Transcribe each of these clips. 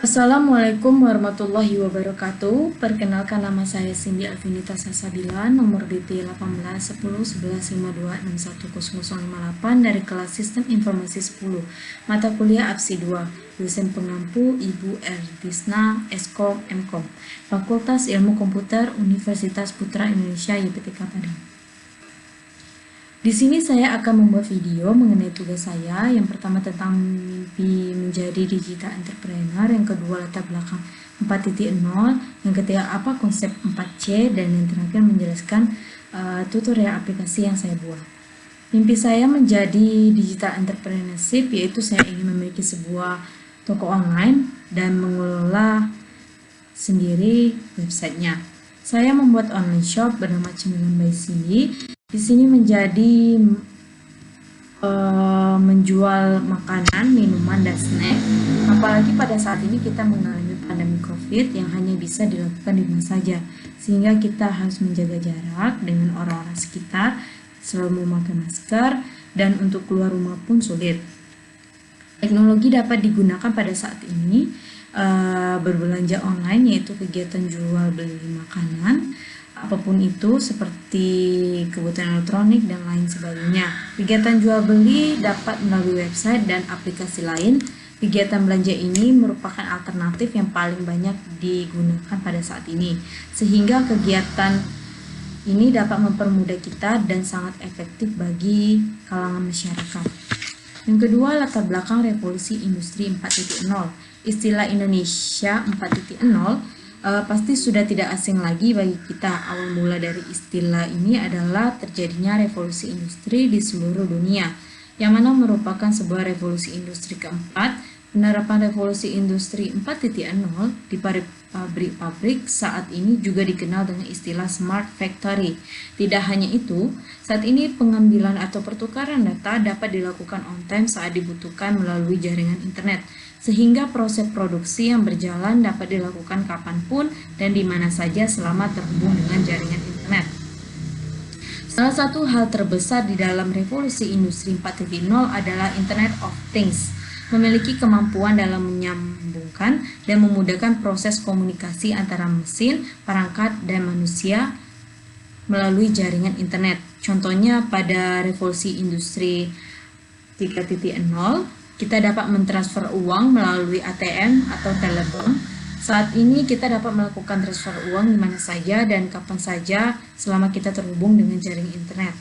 Assalamualaikum warahmatullahi wabarakatuh. Perkenalkan, nama saya Cindy Alvinita Salsabila, nomor DT 18 10 11 52 61 0058 dari kelas Sistem Informasi 10, mata kuliah APSI 2, dosen pengampu Ibu Erdisna Eskom Mkom, Fakultas Ilmu Komputer Universitas Putra Indonesia YPTK Padang. Di sini saya akan membuat video mengenai tugas saya. Yang pertama tentang mimpi menjadi digital entrepreneur, yang kedua latar belakang 4.0, yang ketiga apa konsep 4C, dan yang terakhir menjelaskan tutorial aplikasi yang saya buat. Mimpi saya menjadi digital entrepreneurship yaitu saya ingin memiliki sebuah toko online dan mengelola sendiri websitenya. Saya membuat online shop bernama Cemilan by Cindy. Di sini menjadi menjual makanan, minuman, dan snack. Apalagi pada saat ini kita mengalami pandemi COVID yang hanya bisa dilakukan di rumah saja, sehingga kita harus menjaga jarak dengan orang-orang sekitar, selalu memakai masker, dan untuk keluar rumah pun sulit. Teknologi dapat digunakan pada saat ini berbelanja online, yaitu kegiatan jual beli makanan, apapun itu seperti kebutuhan elektronik dan lain sebagainya. Kegiatan jual beli dapat melalui website dan aplikasi lain. Kegiatan belanja ini merupakan alternatif yang paling banyak digunakan pada saat ini, sehingga kegiatan ini dapat mempermudah kita dan sangat efektif bagi kalangan masyarakat. Yang kedua, latar belakang revolusi industri 4.0. Istilah Indonesia 4.0 pasti sudah tidak asing lagi bagi kita. Awal mula dari istilah ini adalah terjadinya revolusi industri di seluruh dunia, yang mana merupakan sebuah revolusi industri keempat. Penerapan revolusi industri 4.0 di pabrik-pabrik saat ini juga dikenal dengan istilah smart factory. Tidak hanya itu, saat ini pengambilan atau pertukaran data dapat dilakukan on time saat dibutuhkan melalui jaringan internet, sehingga proses produksi yang berjalan dapat dilakukan kapanpun dan di mana saja selama terhubung dengan jaringan internet. Salah satu hal terbesar di dalam revolusi industri 4.0 adalah Internet of Things, memiliki kemampuan dalam menyambungkan dan memudahkan proses komunikasi antara mesin, perangkat, dan manusia melalui jaringan internet. Contohnya pada revolusi industri 3.0, kita dapat mentransfer uang melalui ATM atau telepon. Saat ini kita dapat melakukan transfer uang di mana saja dan kapan saja selama kita terhubung dengan jaringan internet.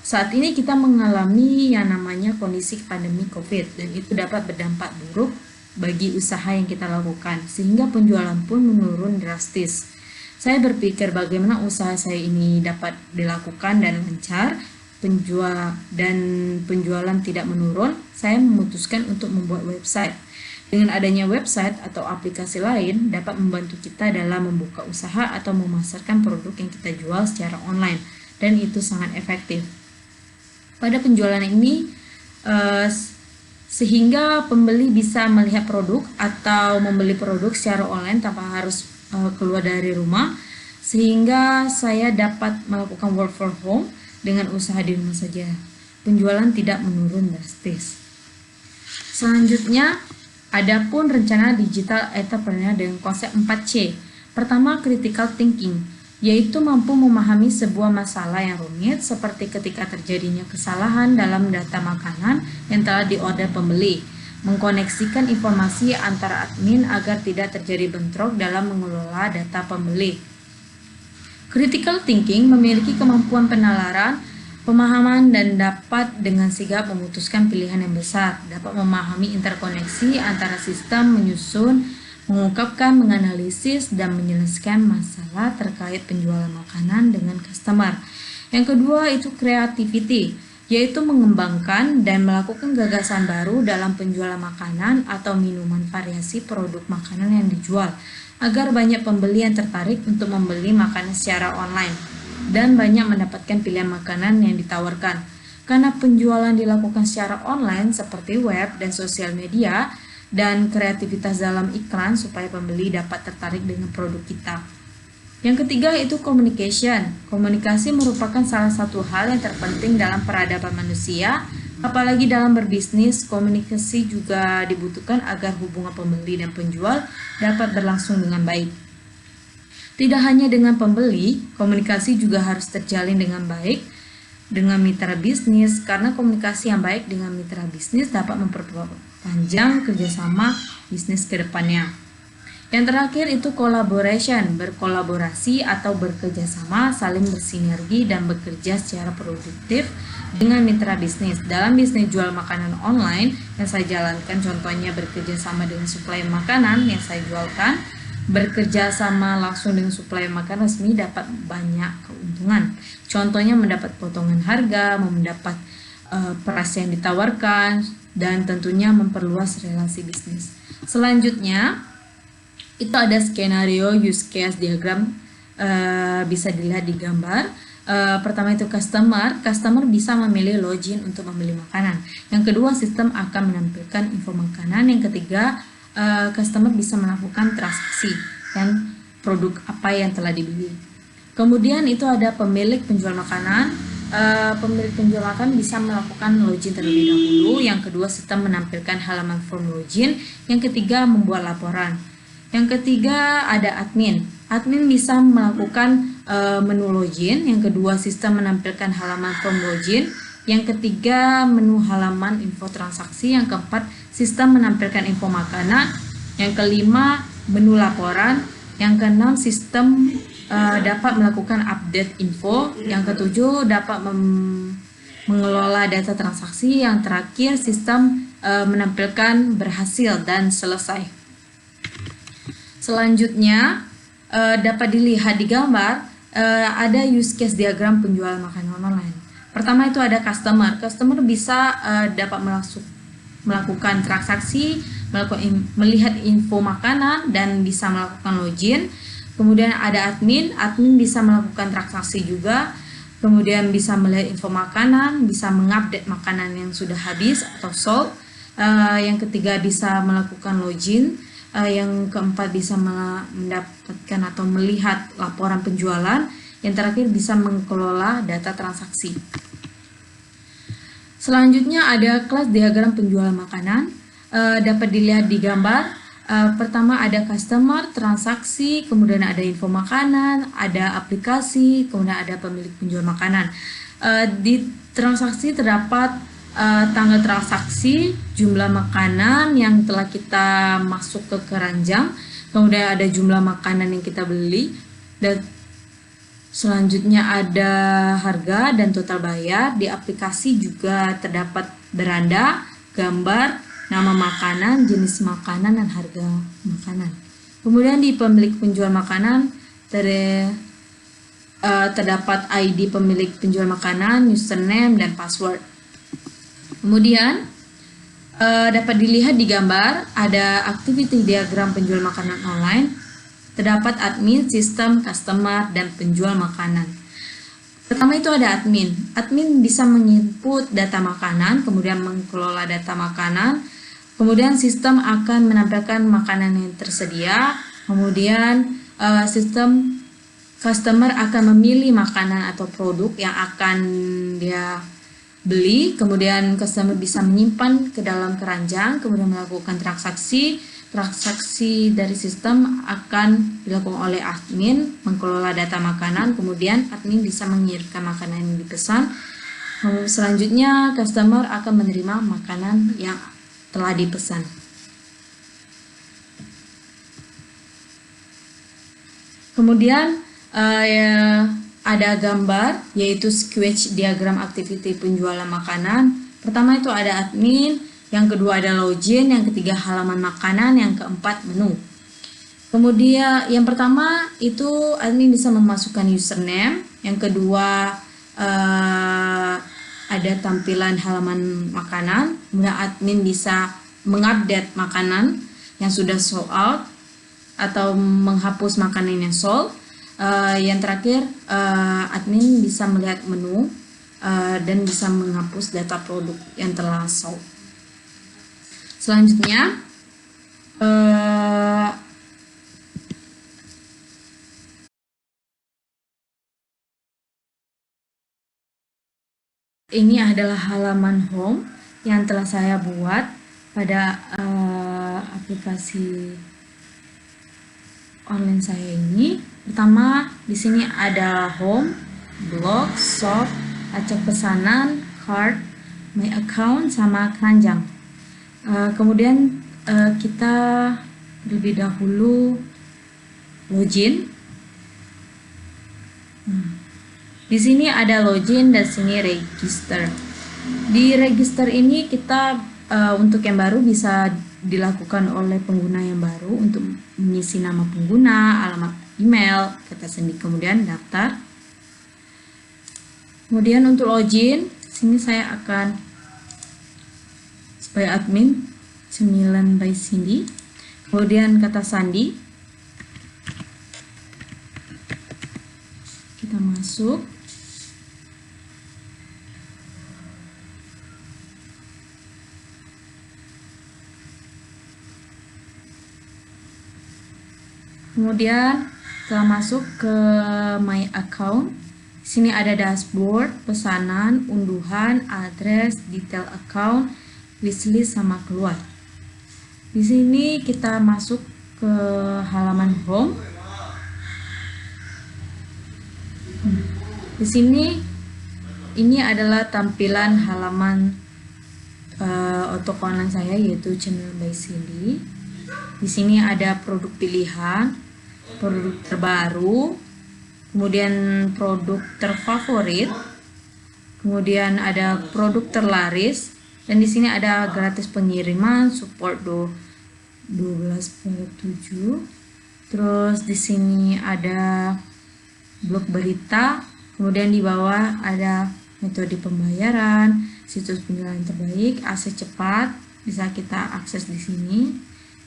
Saat ini kita mengalami yang namanya kondisi pandemi COVID, dan itu dapat berdampak buruk bagi usaha yang kita lakukan, sehingga penjualan pun menurun drastis. Saya berpikir bagaimana usaha saya ini dapat dilakukan dan lancar, penjualan tidak menurun. Saya memutuskan untuk membuat website. Dengan adanya website atau aplikasi lain dapat membantu kita dalam membuka usaha atau memasarkan produk yang kita jual secara online, dan itu sangat efektif. Pada penjualan ini, sehingga pembeli bisa melihat produk atau membeli produk secara online tanpa harus keluar dari rumah, sehingga saya dapat melakukan work from home dengan usaha di rumah saja. Penjualan tidak menurun drastis. Selanjutnya, adapun rencana digital entrepreneur dengan konsep 4C. Pertama, critical thinking, yaitu mampu memahami sebuah masalah yang rumit seperti ketika terjadinya kesalahan dalam data makanan yang telah diorder pembeli, mengkoneksikan informasi antara admin agar tidak terjadi bentrok dalam mengelola data pembeli. Critical thinking memiliki kemampuan penalaran, pemahaman, dan dapat dengan sigap memutuskan pilihan yang besar, dapat memahami interkoneksi antara sistem, menyusun, mengungkapkan, menganalisis, dan menyelesaikan masalah terkait penjualan makanan dengan customer. Yang kedua itu creativity, yaitu mengembangkan dan melakukan gagasan baru dalam penjualan makanan atau minuman variasi produk makanan yang dijual, agar banyak pembeli yang tertarik untuk membeli makanan secara online dan banyak mendapatkan pilihan makanan yang ditawarkan. Karena penjualan dilakukan secara online seperti web dan sosial media, dan kreativitas dalam iklan supaya pembeli dapat tertarik dengan produk kita. Yang ketiga itu communication. Komunikasi merupakan salah satu hal yang terpenting dalam peradaban manusia. Apalagi dalam berbisnis, komunikasi juga dibutuhkan agar hubungan pembeli dan penjual dapat berlangsung dengan baik. Tidak hanya dengan pembeli, komunikasi juga harus terjalin dengan baik dengan mitra bisnis, karena komunikasi yang baik dengan mitra bisnis dapat memperpanjang kerjasama bisnis ke depannya. Yang terakhir itu collaboration, berkolaborasi atau bekerjasama, saling bersinergi dan bekerja secara produktif dengan mitra bisnis. Dalam bisnis jual makanan online yang saya jalankan, contohnya bekerja sama dengan supplier makanan yang saya jualkan, bekerja sama langsung dengan supplier makanan resmi dapat banyak keuntungan. Contohnya mendapat potongan harga, mendapat price yang ditawarkan, dan tentunya memperluas relasi bisnis. Selanjutnya, itu ada skenario use case diagram, bisa dilihat di gambar. Pertama itu customer bisa memilih login untuk membeli makanan. Yang kedua, sistem akan menampilkan info makanan. Yang ketiga, customer bisa melakukan transaksi dan produk apa yang telah dibeli. Kemudian itu ada pemilik penjual makanan. Pemilik penjual makanan bisa melakukan login terlebih dahulu. Yang kedua, sistem menampilkan halaman form login. Yang ketiga, membuat laporan. Yang ketiga ada admin. Admin bisa melakukan menu login. Yang kedua, sistem menampilkan halaman form login. Yang ketiga, menu halaman info transaksi. Yang keempat, sistem menampilkan info makanan. Yang kelima, menu laporan. Yang keenam, sistem dapat melakukan update info. Yang ketujuh, dapat mengelola data transaksi. Yang terakhir, sistem menampilkan berhasil dan selesai. Selanjutnya, dapat dilihat di gambar, ada use case diagram penjual makanan online. Pertama itu ada customer. Customer bisa dapat melakukan transaksi, melihat info makanan, dan bisa melakukan login. Kemudian ada admin bisa melakukan transaksi juga. Kemudian bisa melihat info makanan, bisa mengupdate makanan yang sudah habis atau sold. Yang ketiga bisa melakukan login. Yang keempat bisa mendapatkan atau melihat laporan penjualan. Yang terakhir bisa mengelola data transaksi. Selanjutnya ada kelas diagram penjual makanan, dapat dilihat di gambar. Pertama ada customer, transaksi, kemudian ada info makanan, ada aplikasi, kemudian ada pemilik penjual makanan. Di transaksi terdapat tanggal transaksi, jumlah makanan yang telah kita masuk ke keranjang, kemudian ada jumlah makanan yang kita beli, dan selanjutnya ada harga dan total bayar. Di aplikasi juga terdapat beranda, gambar, nama makanan, jenis makanan, dan harga makanan. Kemudian di pemilik penjual makanan terdapat ID pemilik penjual makanan, username, dan password. Kemudian dapat dilihat di gambar ada activity diagram penjual makanan online. Terdapat admin, sistem, customer, dan penjual makanan. Pertama itu ada admin. Admin bisa menginput data makanan, kemudian mengelola data makanan. Kemudian sistem akan menampilkan makanan yang tersedia. Kemudian sistem customer akan memilih makanan atau produk yang akan dia beli. Kemudian customer bisa menyimpan ke dalam keranjang, kemudian melakukan transaksi. Transaksi dari sistem akan dilakukan oleh admin, mengelola data makanan, kemudian admin bisa mengirimkan makanan yang dipesan. Selanjutnya customer akan menerima makanan yang telah dipesan. Kemudian ada gambar, yaitu sketch diagram activity penjualan makanan. Pertama itu ada admin, yang kedua ada login, yang ketiga halaman makanan, yang keempat menu. Kemudian yang pertama itu admin bisa memasukkan username, yang kedua ada tampilan halaman makanan, kemudian admin bisa mengupdate makanan yang sudah sold out atau menghapus makanan yang sold. Yang terakhir, admin bisa melihat menu dan bisa menghapus data produk yang telah sold. Selanjutnya, ini adalah halaman home. yang telah saya buat pada aplikasi online saya ini. Pertama, di sini ada home, blog, shop, acak pesanan, cart, my account, sama keranjang. Kemudian kita terlebih dahulu login. Di sini ada login dan sini register. Di register ini kita untuk yang baru bisa dilakukan oleh pengguna yang baru untuk mengisi nama pengguna, alamat email, kata sandi, kemudian daftar. Kemudian untuk login, sini saya akan sebagai admin 9 by Cindy. Kemudian kata sandi, kita masuk. Kemudian setelah masuk ke my account, sini ada dashboard, pesanan, unduhan, address, detail account, wishlist, sama keluar. Di sini kita masuk ke halaman home. Di sini ini adalah tampilan halaman toko online saya, yaitu Channel by Cindy. Di sini ada produk pilihan, produk terbaru, kemudian produk terfavorit, kemudian ada produk terlaris, dan di sini ada gratis pengiriman, support 12/7. Terus di sini ada blog berita, kemudian di bawah ada metode pembayaran, situs penjualan terbaik, akses cepat, bisa kita akses di sini.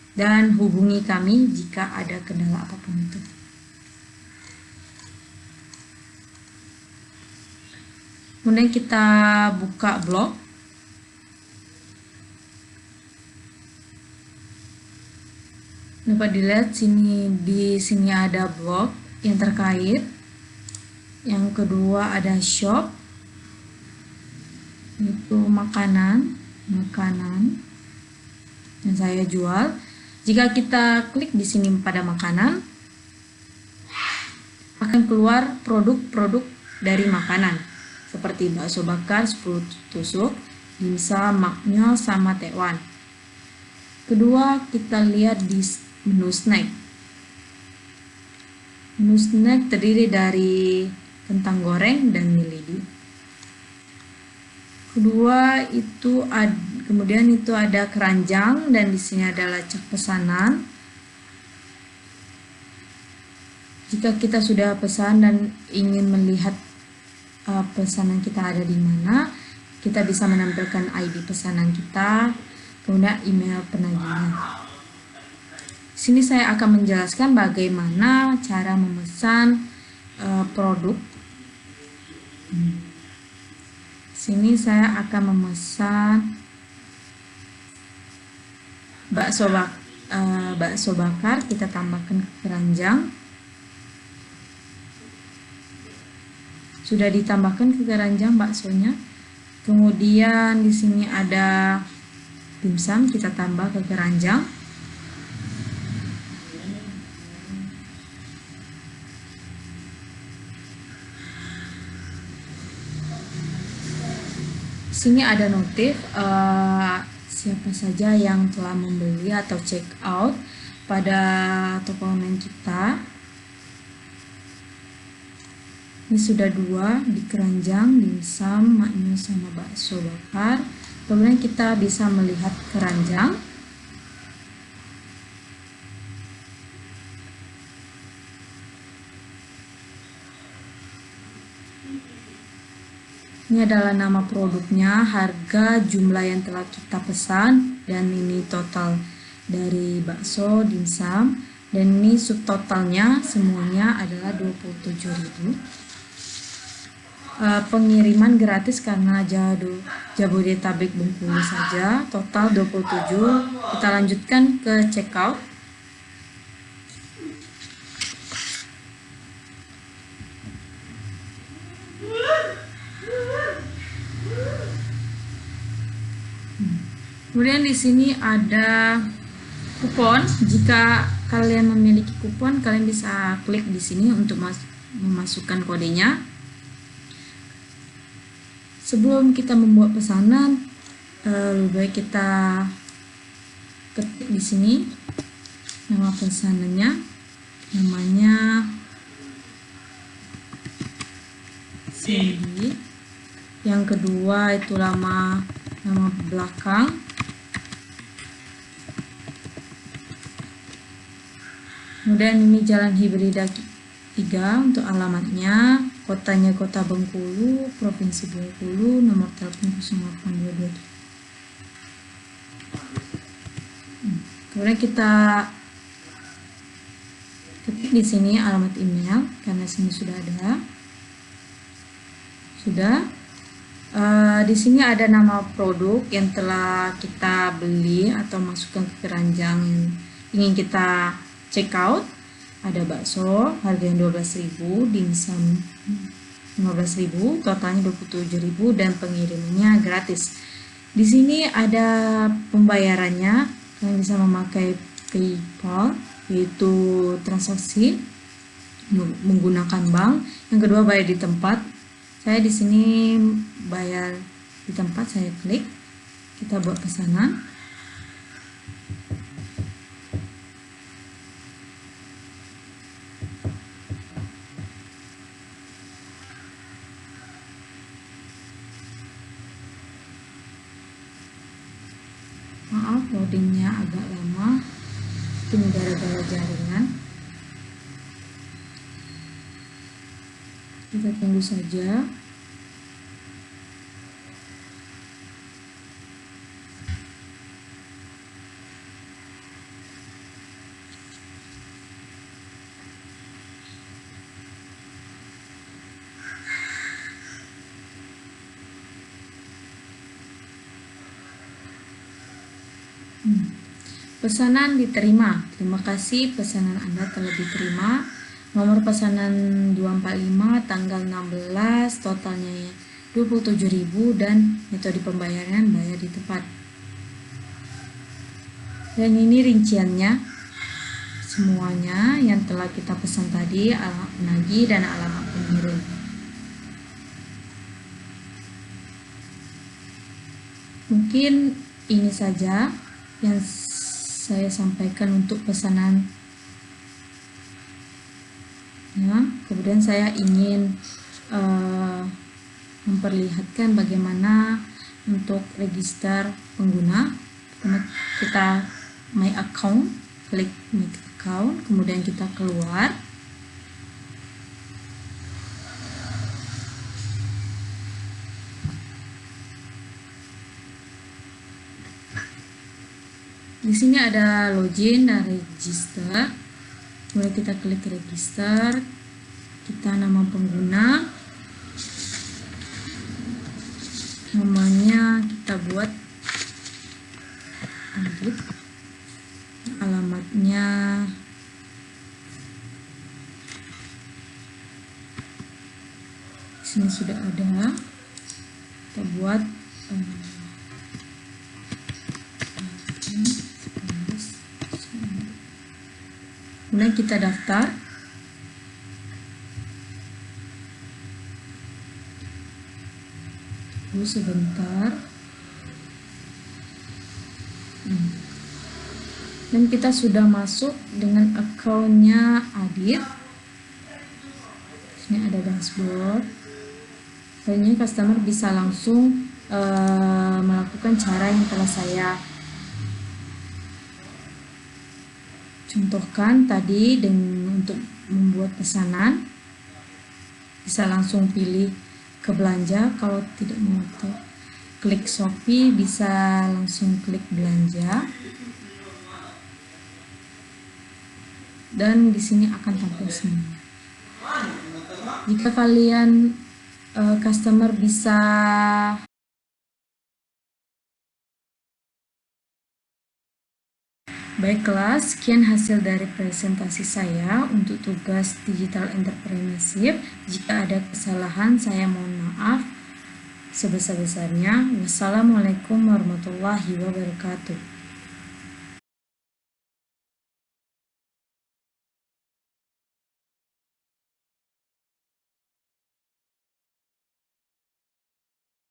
Dan hubungi kami jika ada kendala apapun itu. Kemudian kita buka blog. Dapat dilihat di sini ada blog yang terkait. Yang kedua ada shop, itu makanan yang saya jual. Jika kita klik di sini pada makanan, akan keluar produk-produk dari makanan seperti bakso bakar 10 tusuk, dimsum, maknyos, sama tekwan. Kedua, kita lihat di menu snack. Menu snack terdiri dari kentang goreng dan mie lidi. Kedua itu kemudian itu ada keranjang, dan di sini ada lacak pesanan. Jika kita sudah pesan dan ingin melihat pesanan kita ada di mana, kita bisa menampilkan ID pesanan kita, kemudian email penagihnya. Sini saya akan menjelaskan bagaimana cara memesan produk. Sini saya akan memesan bakso bakar, kita tambahkan ke keranjang. Sudah ditambahkan ke keranjang baksonya. Kemudian di sini ada dimsum, kita tambah ke keranjang. Sini ada notif siapa saja yang telah membeli atau check out pada toko online kita. Ini sudah 2 di keranjang, dimsum, maknyos, sama bakso bakar. Kemudian kita bisa melihat keranjang. Ini adalah nama produknya, harga, jumlah yang telah kita pesan, dan ini total dari bakso, dimsum, dan ini subtotalnya semuanya adalah 27.000. Pengiriman gratis karena Jabodetabek Bengkulu saja, total 27. Kita lanjutkan ke checkout. Kemudian di sini ada kupon. Jika kalian memiliki kupon, kalian bisa klik di sini untuk memasukkan kodenya. Sebelum kita membuat pesanan, lebih baik kita ketik di sini nama pesanannya, namanya Cindy. Yang kedua itu nama belakang. Kemudian ini Jalan Hibrida 3 untuk alamatnya, kotanya Kota Bengkulu, Provinsi Bengkulu, nomor telepon 08223. Kemudian kita ketik di sini alamat email karena sini sudah ada. Di sini ada nama produk yang telah kita beli atau masukkan ke keranjang yang ingin kita check out. Ada bakso harganya 12.000, dimsum 15.000, totalnya 27.000 dan pengirimannya gratis. Di sini ada pembayarannya, kalian bisa memakai PayPal, yaitu transaksi menggunakan bank. Yang kedua bayar di tempat. Saya di sini bayar di tempat, saya klik, kita buat pesanan. Maaf, loadingnya agak lama, ini gara-gara jaringan. Kita tunggu saja. Pesanan diterima. Terima kasih, pesanan Anda telah diterima. Nomor pesanan 245, tanggal 16, totalnya 27.000 dan metode pembayaran bayar di tempat. Dan ini rinciannya semuanya yang telah kita pesan tadi, alamat penagih dan alamat pengirim. Mungkin ini saja yang saya sampaikan untuk pesanan. Ya, kemudian saya ingin memperlihatkan bagaimana untuk register pengguna. Pertama kita my account, klik my account, kemudian kita keluar. Di sini ada login dan register. Kemudian kita klik register. Kita nama pengguna. Namanya kita buat Adit. Alamatnya di sini sudah ada. Kita buat kemudian kita daftar. Tunggu sebentar. Dan kita sudah masuk dengan akunnya Adit. Ini ada dashboard. Kayaknya customer bisa langsung melakukan cara yang telah saya contohkan tadi untuk membuat pesanan. Bisa langsung pilih ke belanja. Kalau tidak mau klik Shopee, bisa langsung klik belanja. Dan di sini akan tampil semuanya. Jika kalian customer bisa Baiklah, sekian hasil dari presentasi saya untuk tugas digital entrepreneurship. Jika ada kesalahan, saya mohon maaf. sebesar-besarnya. Wassalamualaikum warahmatullahi wabarakatuh.